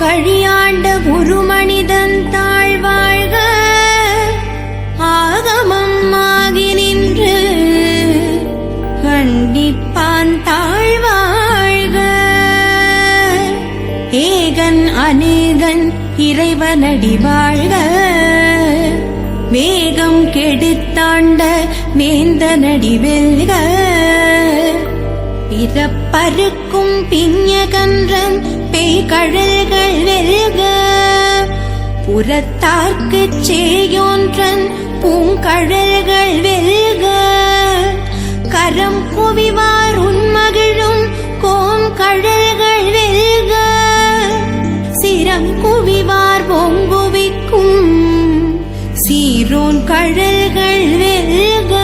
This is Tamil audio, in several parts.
கழியாண்ட ஒரு மனிதன் தாழ்வாழ்க ஆகமம் ஆகி நின்று கண்டிப்பான் தாழ்வாழ்க. ஏகன் அநேகன் இறைவனடி வாழ்க வேகம் கெடுத்தாண்ட வேந்தனடி வெல்க. பிறப்பருக்கும் பிஞகன்றன் பேய்கழல்கள் வெல்க புறத்தார்க்குச் சேயோன்றன் பூங்கழல்கள் வெல்க. கரம் குவிவார் உன்மகிழும் கோங்கழல்கள் வெல்க சிரம் குவிவார் பொங்குவிக்கும் சீரோன் கழல்கள் வெல்க.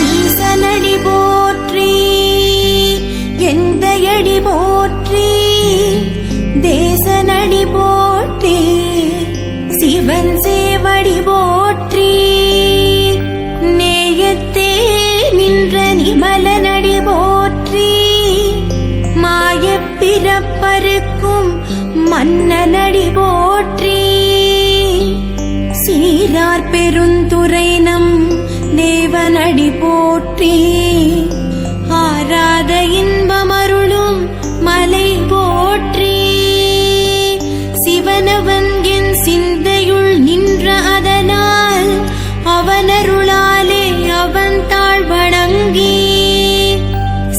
ஈசனடி போற்றி எந்தையடி போற்றி தேசனடி போற்றி சிவன் சேவடி போற்றி நேயத்தே நின்ற நிமலனடி போற்றி மாயப் பிறப்பருக்கும் மன்னனடி போற்றி சீரார் பெருந்துரை நம் தேவனடி போற்றி ஆராத இன்பமருளும் மலை போற்றி சிவனவன் என் சிந்தையுள் நின்ற அதனால் அவனருளாலே அவன் தாழ் வணங்கி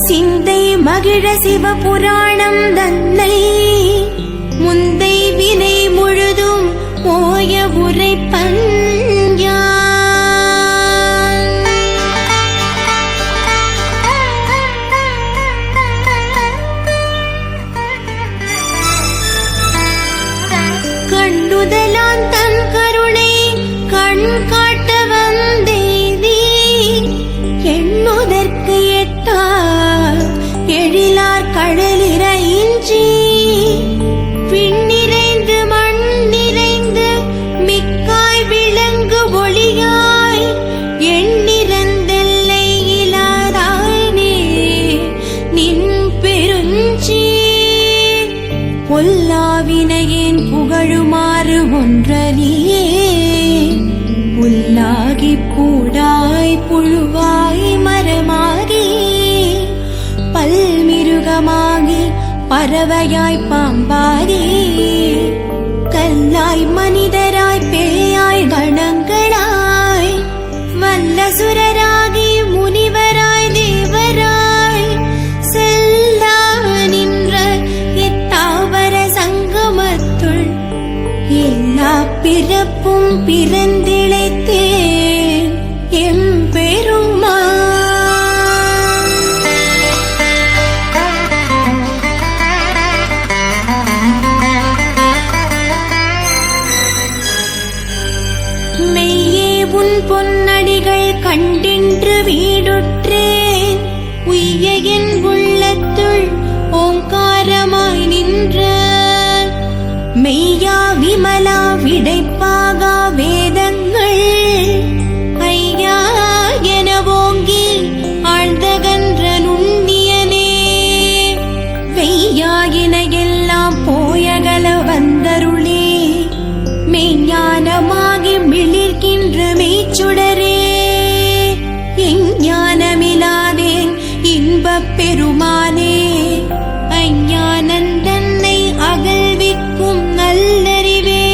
சிந்தை மகிழ சிவபுராணம் தன்னை முந்தை வினை முழுதும் போய உரைப்பன் கண்டுதலான் தன் கருணை கண் காட்ட வந்தேதி எண்ணுதற்கு எட்டா எழிலார் கடலிறையின்றி விண்ணிறைந்து மண் நிறைந்து மிக்காய் விளங்கு ஒளியாய் எண்ணிறந்தெல்லை இலாதானே நின் பெருஞ்சி பொல்லாவினையேன் புகழுமாறு ஒன்றலியே புல்லாகி பூடாய் புழுவாய் மரமாகி பல்மிருகமாகி பறவையாய் பாம்பாகி கல்லாய் மனிதராய் பேயாய் கணங்களாய் வல்லசுரராகி முனிவராய் தேவராய் செல்லா நின்ற இத்தாவர சங்கமத்துள் எல்லா பிறப்பும் பிறந்திழைத்தேன் எம்பெருமான். மெய்யே உன் பொன்னடிகள் கண்டின்று வீடுற்றேன் உய்ய என் உள்ளத்துள் ஓங்காரமாய் நின்ற மெய்யா விமலா விடைப்பாகா வேதங்கள் ஐயா என ஓங்கி ஆழ்ந்தகன்ற நுண்ணியனே வெய்யாயின எல்லாம் போயகல வந்தருளே மெய்ஞானமாகி மிளிர்கின்ற மெய்ச்சுடரே எஞ்ஞானமிலாதேன் இன்பப் பெருமானே அஞ்ஞானந்தன்னை அகழ்விக்கும் நல்லறிவே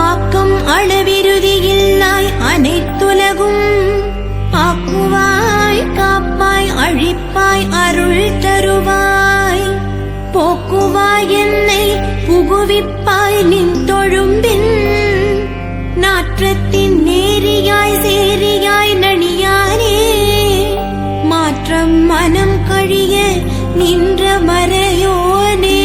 ஆக்கம் அளவிருதியில்லாய் அனைத்துலகும் ஆக்குவாய் காப்பாய் அழிப்பாய் அருள் தருவாய் போக்குவாய் என்னை புகுவிப்பாய் நின் தொழும்பின் நாற்றத்தின் நேரியாய் சேரியாய் நணியானே மாற்றம் மனம் கழிய நின்ற மறையோனே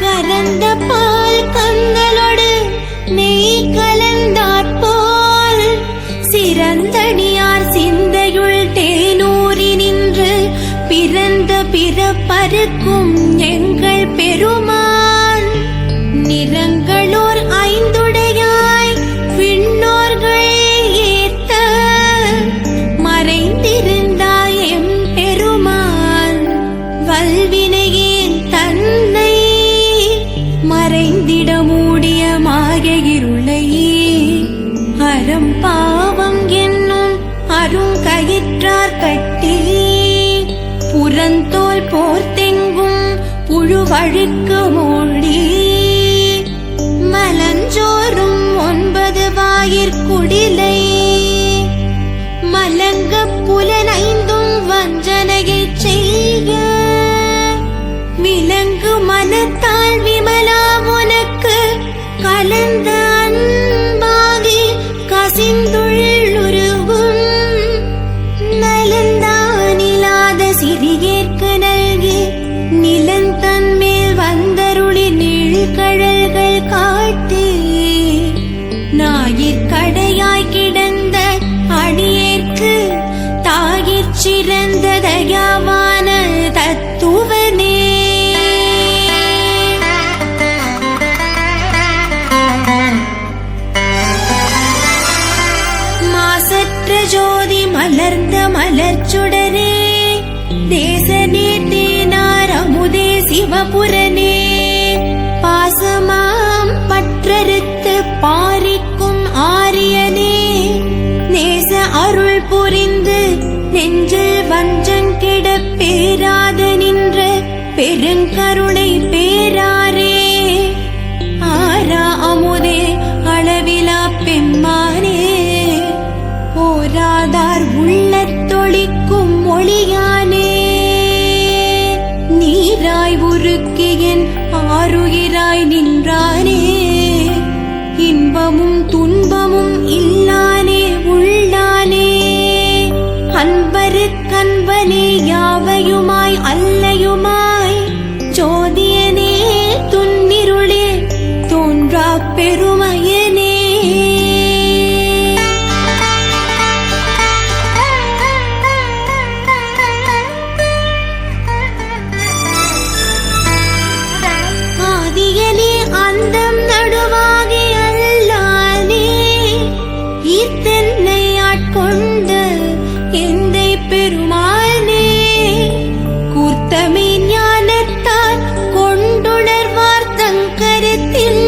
கரந்த பால் கந்தலோடு நெய் கலந்தாற்போல் சிறந்தடியார் சிந்தையுள் தேனூரி நின்று பிறந்த பிறப்பருக்கும் எங்கள் பெருமான் நிறங்களோர் ஐந்துடையாய் விண்ணோர்கள் ஏத்த மறைந்திருந்தாய் எம் பெருமான் வல்வினையேன் தன்னை மறைந்திட மூடிய மாய இருளையே அறம் பாவம் என்னும் அருங்கயிற்றார் கட்டி புறந்தோல் போர்த்தெங்கும் புழுவழுக்கு மூடி மலஞ்சோறும் 9 வாயிற்குடிலை மலங்க புலனைந்தும் வஞ்சனையைச் செய்ய விலங்கு மனத்தால் விமலா உனக்கு கலந்த அன்பாகி கசிந்துள்ளுருவும் நலந்தானிலாத சிறியேற்கு நல்கி நிலந்தன் மேல் வந்தருளி நீழ்கழல்கள் காட்டி ஞாயிற்கடையாய் கிடந்த அடியேற்கு தாயிற் சிறந்த தயாவான தத்துவனே மாசற்ற ஜோதி மலர்ந்த மலர்ச்சுடரே தேசனே தேனார் அமுதே சிவபுரனே பாசமாம் பற்றறுத்து பாரிக்கும் ஆரியனே நேச அருள் புரிந்து நெஞ்சில் வஞ்சங்கிட பேராத நின்ற பெருங்கருணை பேராரே ஆரா அமுதே அளவிலா பெம்மானே போராதார் உள்ளத்தொழிக்கும் ஒளியானே நீராய் உருக்கியன் ஆருயிராய் நின்றானே இன்பமும் துன்பமும் இல்லானே உள்ளானே அன்பருக்கன்பனே யாவையுமாய் அல்லையுமாய் ஜோதியனே துன்னிருளே தோன்றா பெருமையனே ஆதியனே அந்தம் நடுவாகி அல்லானே இத்தென்னை ஆட்கொண்ட எந்தை பெருமானே கூர்த்தமே ஞானத்தால் கொண்டுணர்வார் தங்கருத்தில்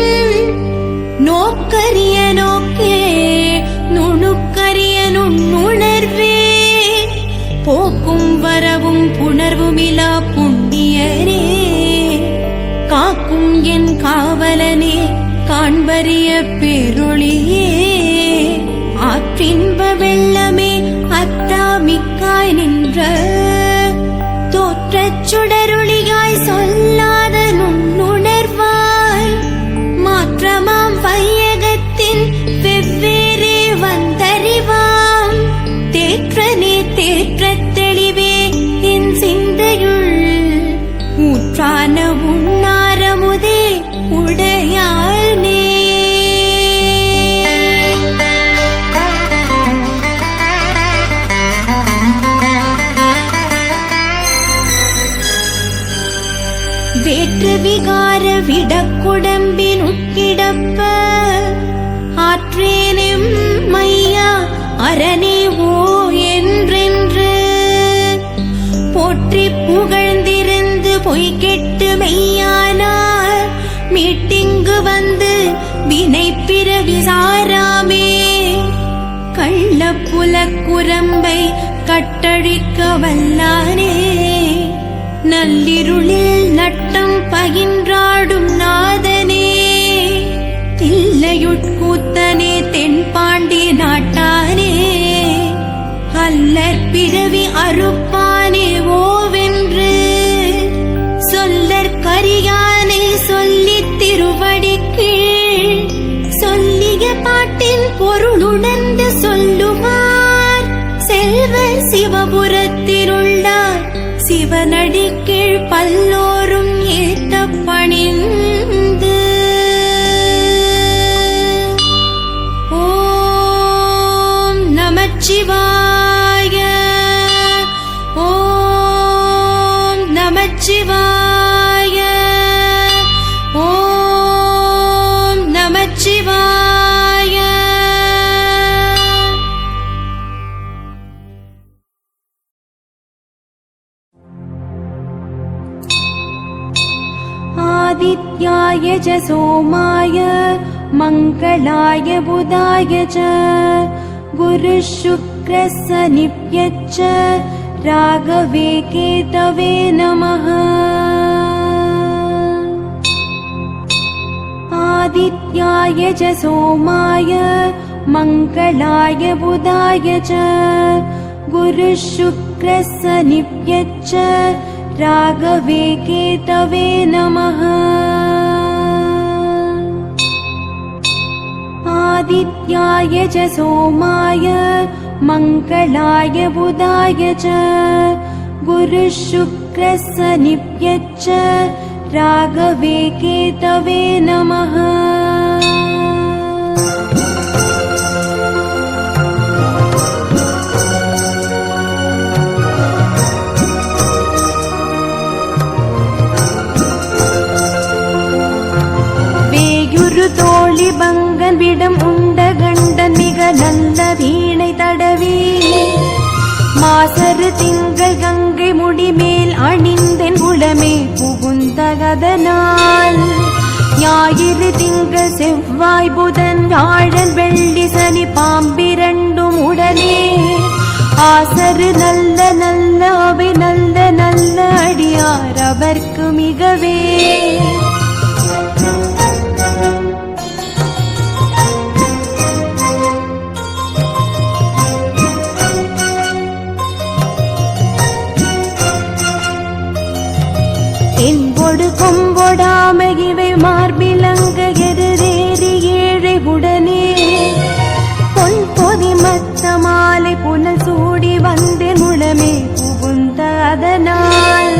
நோக்கரிய நோக்கே நுணுக்கரிய நுண்ணுணர்வே போக்கும் வரவும் புணர்வுமிலா புண்ணியரே காக்கும் என் காவலனே காண்பரிய பேரொளியே ஆற்றின்ப வெள்ளமே அத்தாமிக்காய் நின்ற தோற்றச் சுடரொளியாய் சொல்லாத நுண்ணுணர்வாய் மாற்றமாம் வையகத்தின் வெவ்வேறே வந்தறிவாம் தேற்றனே தேற்றத் தெளிவே என் சிந்தையுள் ஊற்றான உண்ணாரமுதே உடையானே வேற்று விகார விடக்குடம்பின் உட்கிடப்ப ஆற்றேனும் மையா அரணே ஓ என்றென்று போற்றி புகழ்ந்திருந்து பொய் கெட்டு மெய்யானார் மீட்டிங்கு வந்து வினை பிறவி சாராமே கள்ள புலக்குரம்பை கட்டழிக்க வல்லானே நள்ளிருளில் நட்டம் பகின்றாடும் நாதனே தில்லையுட்கூத்தனே தென்பாண்டி நாட்டானே அல்லற் பிறவி அறுப்பானே ஓவென்று சொல்லற்கரியானே சொல்லித் திருவடி கீழ் சொல்லிய பாட்டின் பொருளுணர்ந்து சொல்லுவார் செல்வர் சிவபுரத்திலுள்ளார் சிவனடி கீழ் பல்லோரும் ஏத்த பணிந்து ஓம் நமச்சிவாய ஓம் आदित्याय च सोमाय मङ्गलाय बुधाय च गुरुः शुक्रः शनिभ्यश्च राघवे केतवे नमः। आदित्याय च सोमाय मङ्गलाय बुधाय च गुरुः शुक्रः शनिभ्यश्च राघवे केतवे नमः। आदित्याय च सोमाय मङ्गलाय बुधाय च गुरुः शुक्रः शनिभ्यश्च राघवे केतवे नमः। தோழி பங்கன் விடம் உண்ட கண்டன் மிக நல்ல வீணை தடவி மாசரு திங்கள் கங்கை முடிமேல் அணிந்தென் உளமே புகுந்தகதனால் ஞாயிறு திங்கள் செவ்வாய் புதன் வியாழன் வெள்ளி சனி பாம்பிரண்டும் உடனே ஆசரு நல்ல நல்ல அவை நல்ல நல்ல அடியார் அவர்க்கு மிகவே என்பொடு கொம்பொடாம இவை மார்பிலங்க எருதேறி ஏழை உடனே பொன் பொதி மத்த மாலை புனல் சூடி வந்தேன் உளமே புகுந்த அதனால்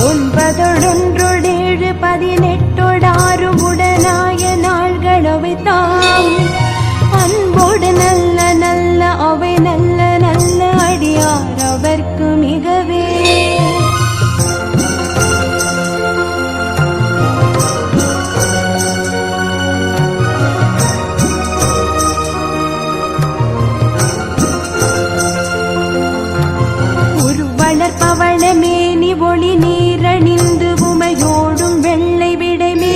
9 18 உடனாய நாள்களவை தாம் அன்போடு நல்ல நல்ல அவை நல்ல நல்ல அடியார் அவர்க்கு மிகவே மேனி ஒளி நீரணிந்து உமையோடும் வெள்ளை விடைமே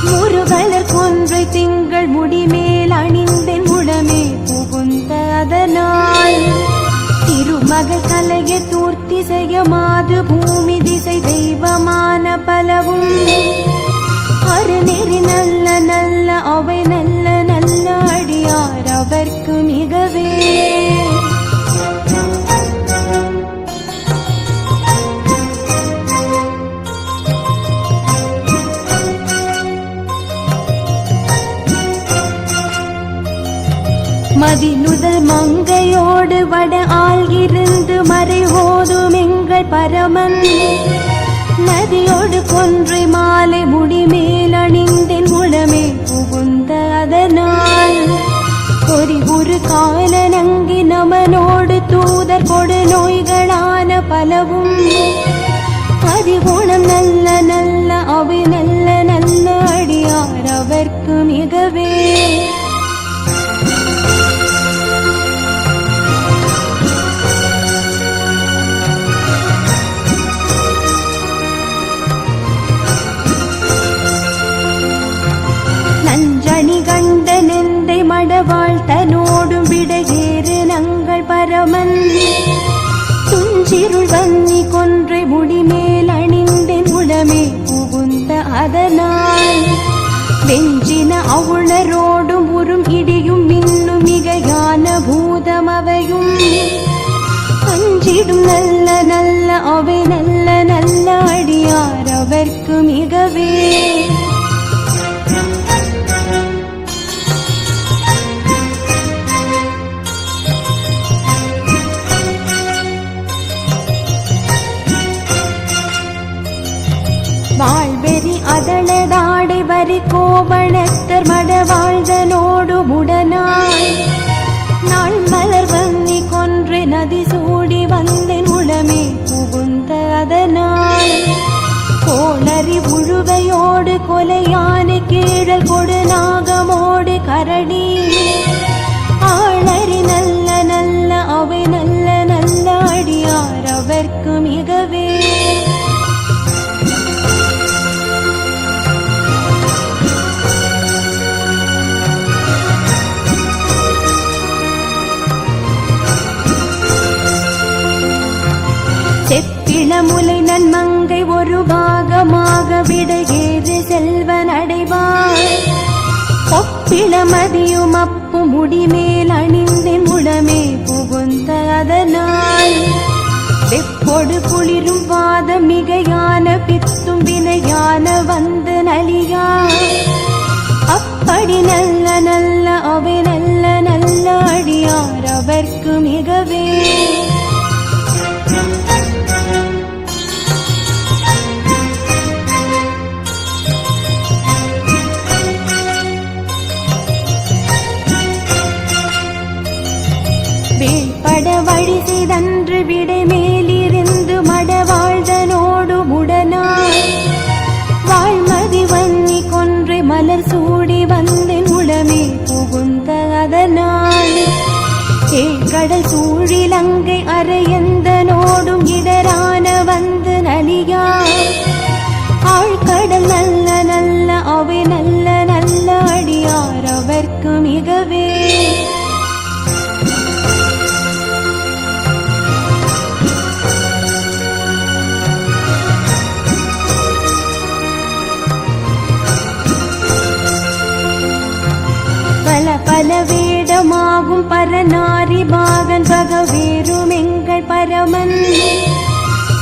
முருகலர் கொன்றை திங்கள் முடிமேல் அணிந்தென் உடமே புகுந்த அதனால் திருமகள் கலைய தூர்த்தி செய்ய மாது பூமி திசை தெய்வமான பலவும் அருநெறி நல்ல நல்ல அவை நல்ல நல்ல அடியார் அவர்க்கு மிகவே மதிநுதல் மங்கையோடு வட ஆள் இருந்து மறை ஓதும் எங்கள் பரமன் நதியோடு கொன்றை மாலை முடிமேல் அணிந்தென் உளமே புகுந்த அதனால் ஒரு கால நங்கி நமனோடு தூதர் கொடு நோய்களான பலவும் அதிகுணம் நல்ல நல்ல அவை நல்ல நல்ல அடியார் அவர்க்கு மிகவே கண்ட நெந்தை மடவாள் தனோடும் விடையேறு நங்கள் பரமன் துஞ்சிருள் வன்னி கொன்றை முடிமேல் அணிந்தென் உளமே புகுந்த அதனால் வெஞ்சின அவுளரோடும் உறும் இடியும் மின்னும் மிகையான பூதம் அவையும் அஞ்சிடும் நல்ல நல்ல அவை நல்ல நல்ல அடியார் அவர்க்கு மிகவே வாழ்வெறி அதளதாடை வரி கோவணத்தர் மடவாழ்தனோடு உடனாய் நாள் மலர் வன்னி கொன்றை நதி சூடி வந்தேன் உளமே புகுந்த அதனால் கோளறி உழுவையோடு கொலையான கீழல் கொடு நாகமோடு கரடி ஆளறி நல்ல நல்ல அவை நல்ல நல்ல அடியார் அவர்க்கு மிகவே வெப்பிளமுலை நன்மங்கை ஒரு பாகமாக விட ஏறு செல்வன் அடைவார். ஒப்பிளமதியும் அப்பு முடிமேல் அணிந்தின் உடமே புகுந்த அதனால் வெப்பொடு குளிரும் வாதம் மிகையான பித்தும் வினையான வந்து நலியா. அப்படி நல்ல நல்ல அவை நல்ல நல்ல அடியார் அவர்க்கு மிகவே. வேள்பட வழி செய்தன்று விடை மேலிருந்து மட வாழ்தனோடு உடனாய் வாழ்மதி வன்னி கொன்றை மலர் சூடி வந்தேன் உடமே புகுந்த அதனால் கடல் சூழிலங்கை அரையந்தனோடும் இடரான வந்து நலியா. ஆழ்கடல் நல்ல நல்ல அவை நல்ல நல்ல அடியார் அவர்க்கு மிகவே. பல வேடமாகும் பரநாரி பாகன் பகவேறும் எங்கள் பரமன்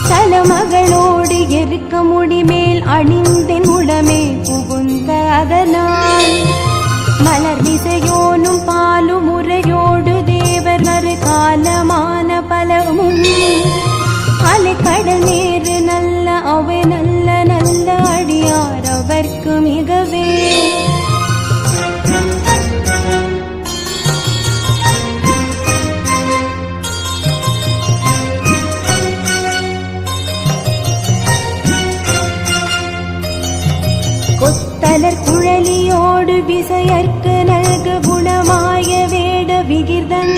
தலமகளோடு எருக்க முடிமேல் அணிந்தென் உடமே புகுந்த அதனால் மலர் விசையோனும் பாலும் முறையோடு தேவர் வரு காலமான பலமும் அலைக்கடல் நேரு நல்ல அவை நல்ல நல்ல அடியார் அவர்க்கு மிகவே. கொத்தலர் குழலியோடு விசையற்கு நல்கு குணமாய வேட விகிர்தன்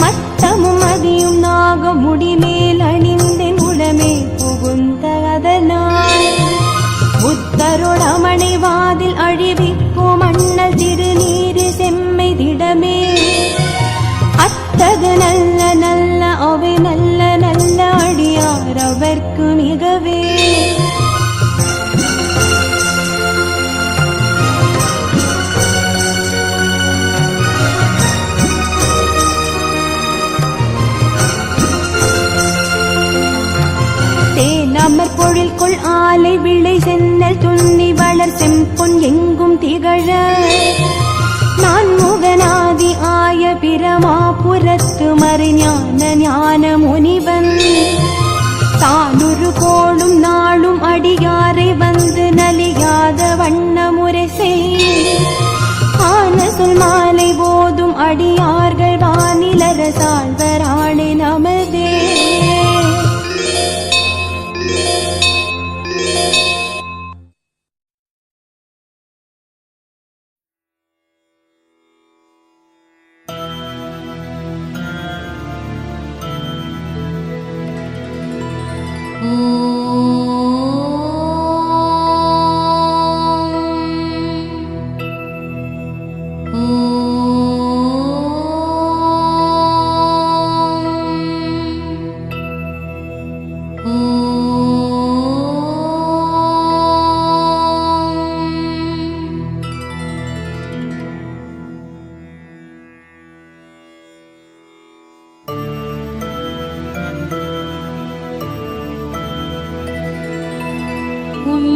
மத்தமும் அதியும் நாக முடிமேல் அணிந்தென் உடமே புகுந்த அதனால் புத்தருடமனை வாதில் அழிவிக்கும் அண்ணல் திருநீரு செம்மை திடமே. அத்தகு நல்ல நல்ல அவை நல்ல நல்ல அடியார் அவர்க்கு மிகவே. தேனமர் பொழில் கொள் ஆலை விளை சென்னல் துண்ணி வளர் செம்பொன் எங்கும் திகழ நான் முகநாதி ஆய பிரமாபுரத்து மறைஞான ஞான முனிவன் தானுரு கோளும் நாளும் அடியாரை வந்து நலியாத வண்ண முறை செய் ஆன சொல் மாலை போதும் அடியார்கள் வானிலரசாழ்வராணி நமதே.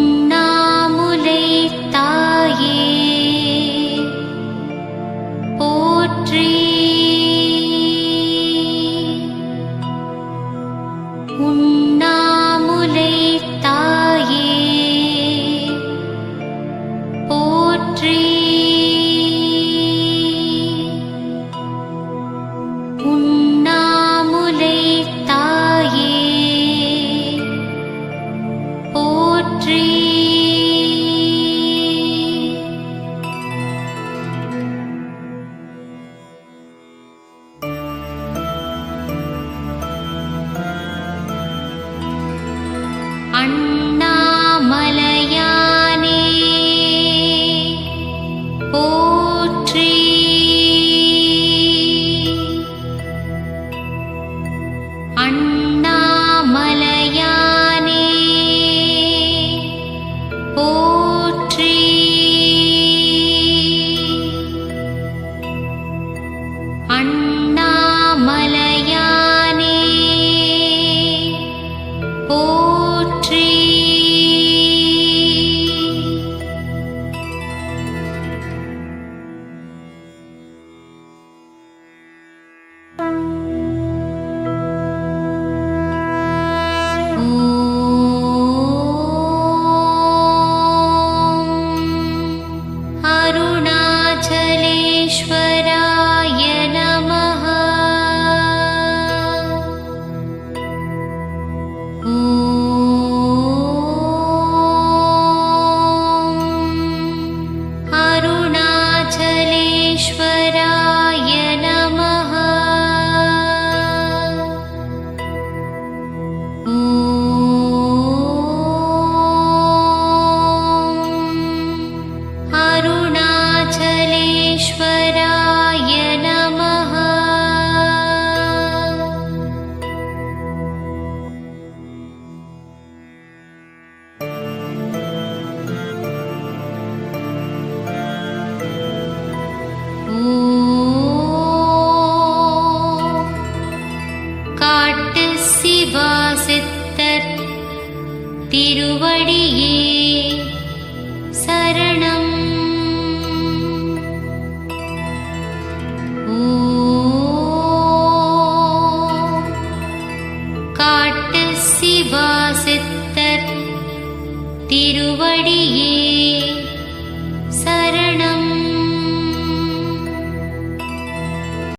உண்ணாமுலை தாயே போற்றி. உண்ணாமுலை தாயே போற்றி. உண்ணாமுலை தாயே போற்றி. திருவடி